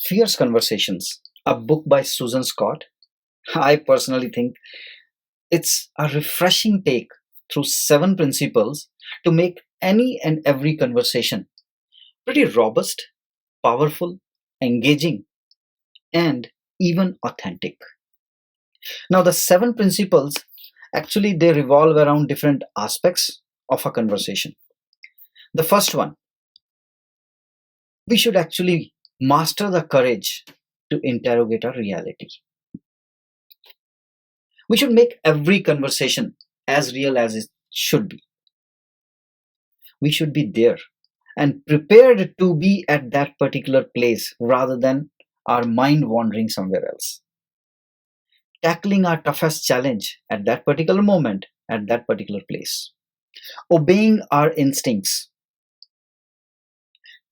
Fierce Conversations, a book by Susan Scott. I personally think it's a refreshing take through 7 principles to make any and every conversation pretty robust, powerful, engaging, and even authentic. Now, the 7 principles actually they revolve around different aspects of a conversation. The first one, we should actually master the courage to interrogate our reality. We should make every conversation as real as it should be. We should be there and prepared to be at that particular place rather than our mind wandering somewhere else. Tackling our toughest challenge at that particular moment, at that particular place. Obeying our instincts.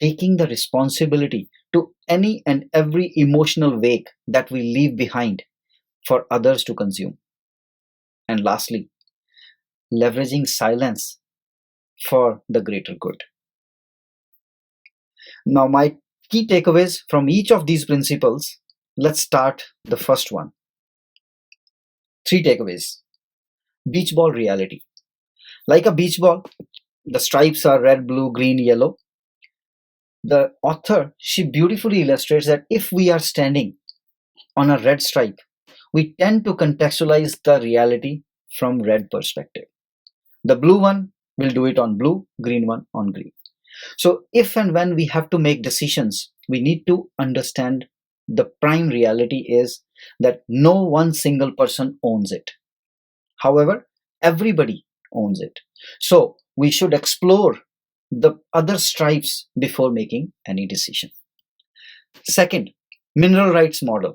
Taking the responsibility to any and every emotional wake that we leave behind for others to consume. And lastly, leveraging silence for the greater good. Now, my key takeaways from each of these principles. Let's start the first one. 3 takeaways. Beach ball reality. Like a beach ball, the stripes are red, blue, green, yellow. The author, she beautifully illustrates that if we are standing on a red stripe, we tend to contextualize the reality from red perspective. The blue one will do it on blue, green one on green. So if and when we have to make decisions, we need to understand the prime reality is that no one single person owns it. However, everybody owns it. So we should explore the other stripes before making any decision. Second, mineral rights model.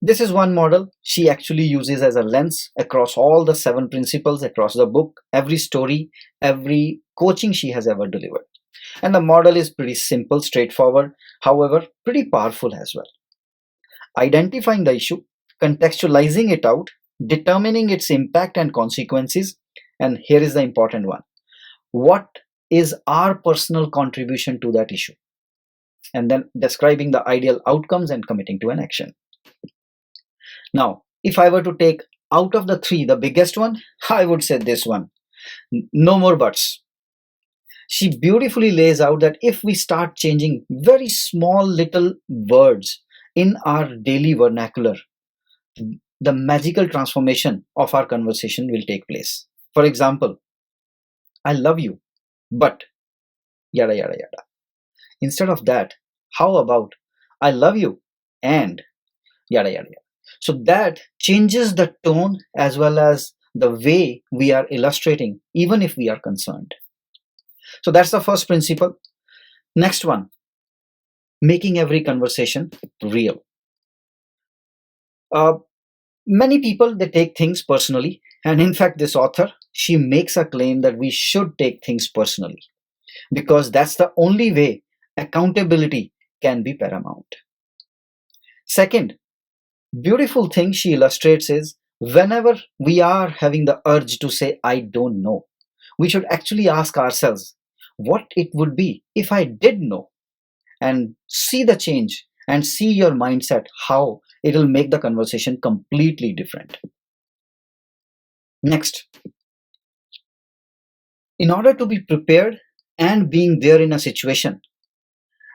This is one model she actually uses as a lens across all the 7 principles across the book, every story, every coaching she has ever delivered. And the model is pretty simple, straightforward, however, pretty powerful as well. Identifying the issue, contextualizing it out, determining its impact and consequences, and here is the important one. What is our personal contribution to that issue? And then describing the ideal outcomes and committing to an action. Now, if I were to take out of the 3, the biggest one, I would say this one. No more buts. She beautifully lays out that if we start changing very small little words in our daily vernacular, the magical transformation of our conversation will take place. For example, I love you, but yada yada yada. Instead of that, how about I love you and yada yada yada. So that changes the tone as well as the way we are illustrating, even if we are concerned. So that's the first principle. Next one, making every conversation real. Many people, they take things personally. And in fact, this author, she makes a claim that we should take things personally because that's the only way accountability can be paramount. Second, beautiful thing she illustrates is whenever we are having the urge to say, I don't know, we should actually ask ourselves what it would be if I did know, and see the change and see your mindset, how it will make the conversation completely different. Next, in order to be prepared and being there in a situation,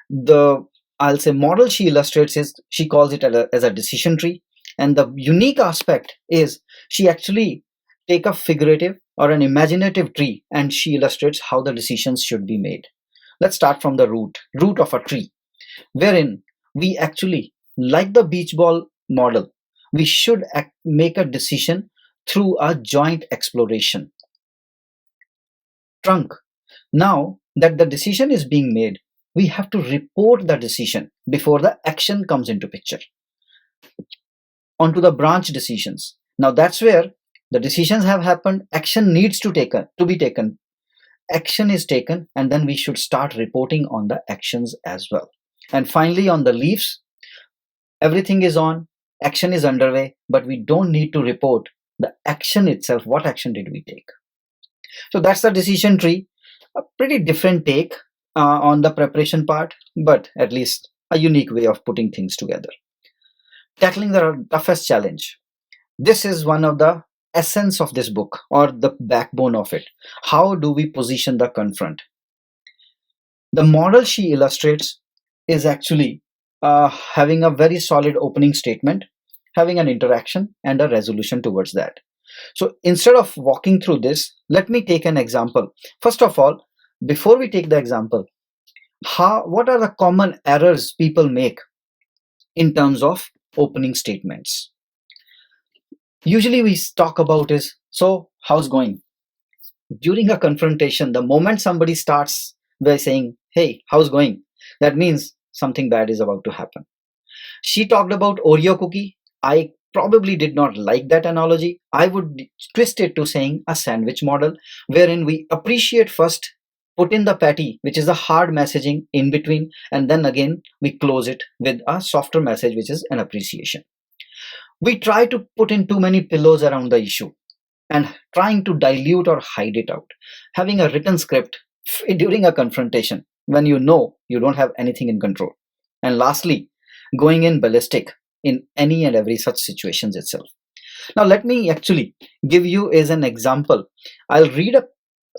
the I'll say model she illustrates is she calls it as a decision tree. And the unique aspect is she actually take a figurative or an imaginative tree and she illustrates how the decisions should be made. Let's start from the root of a tree, wherein we actually, like the beach ball model, we should make a decision through a joint exploration. Trunk. Now that the decision is being made, we have to report the decision before the action comes into picture. Onto the branch decisions. Now that's where the decisions have happened, action needs to be taken. Action is taken, and then we should start reporting on the actions as well. And finally, on the leaves, everything is on, action is underway, but we don't need to report the action itself. What action did we take? So that's the decision tree. A pretty different take on the preparation part, but at least a unique way of putting things together. Tackling the toughest challenge. This is one of the essence of this book, or the backbone of it. How do we position the confront? The model she illustrates is actually having a very solid opening statement, having an interaction, and a resolution towards that. So instead of walking through this, let me take an example. First of all, before we take the example, what are the common errors people make in terms of opening statements? Usually we talk about is, so how's going? During a confrontation, the moment somebody starts by saying, hey, how's going? That means something bad is about to happen. She talked about Oreo cookie. I probably did not like that analogy. I would twist it to saying a sandwich model, wherein we appreciate first, put in the patty, which is the hard messaging in between, and then again we close it with a softer message, which is an appreciation. We try to put in too many pillows around the issue and trying to dilute or hide it out. Having a written script during a confrontation when you know you don't have anything in control. And lastly, going in ballistic in any and every such situations itself. Now let me actually give you as an example. I'll read a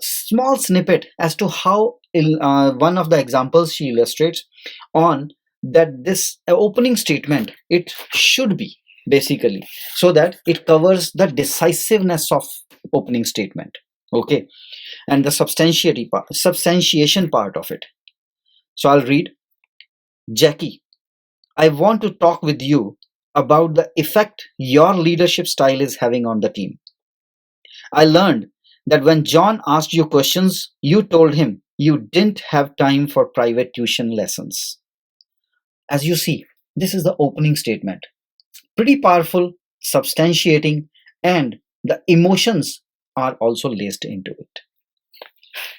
small snippet as to how one of the examples she illustrates on that this opening statement it should be basically, so that it covers the decisiveness of opening statement, okay, and the substantiation part of it. So I'll read. Jackie, I want to talk with you about the effect your leadership style is having on the team. I learned that when John asked you questions, you told him you didn't have time for private tuition lessons. As you see, this is the opening statement. Pretty powerful, substantiating, and the emotions are also laced into it.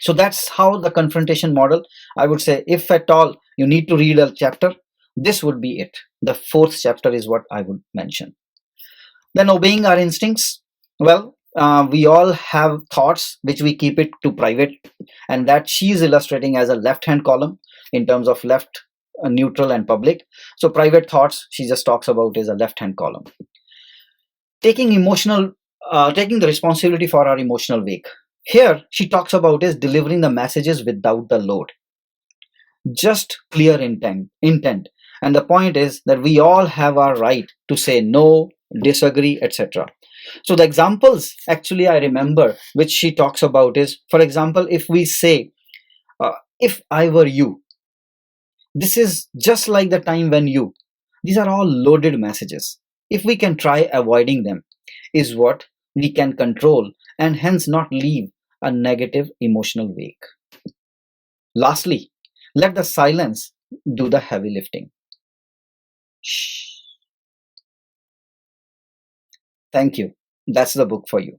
So that's how the confrontation model, I would say, if at all you need to read a chapter, this would be it. The fourth chapter is what I would mention. Then obeying our instincts. Well, we all have thoughts which we keep it to private, and that she is illustrating as a left hand column in terms of left, neutral, and public. So private thoughts she just talks about is a left hand column. Taking the responsibility for our emotional wake. Here she talks about is delivering the messages without the load, just clear intent. And the point is that we all have our right to say no, disagree, etc. So the examples actually I remember which she talks about is, for example, if we say, if I were you, this is just like the time when you, these are all loaded messages. If we can try avoiding them, is what we can control and hence not leave a negative emotional wake. Lastly, let the silence do the heavy lifting. Shh. Thank you. That's the book for you.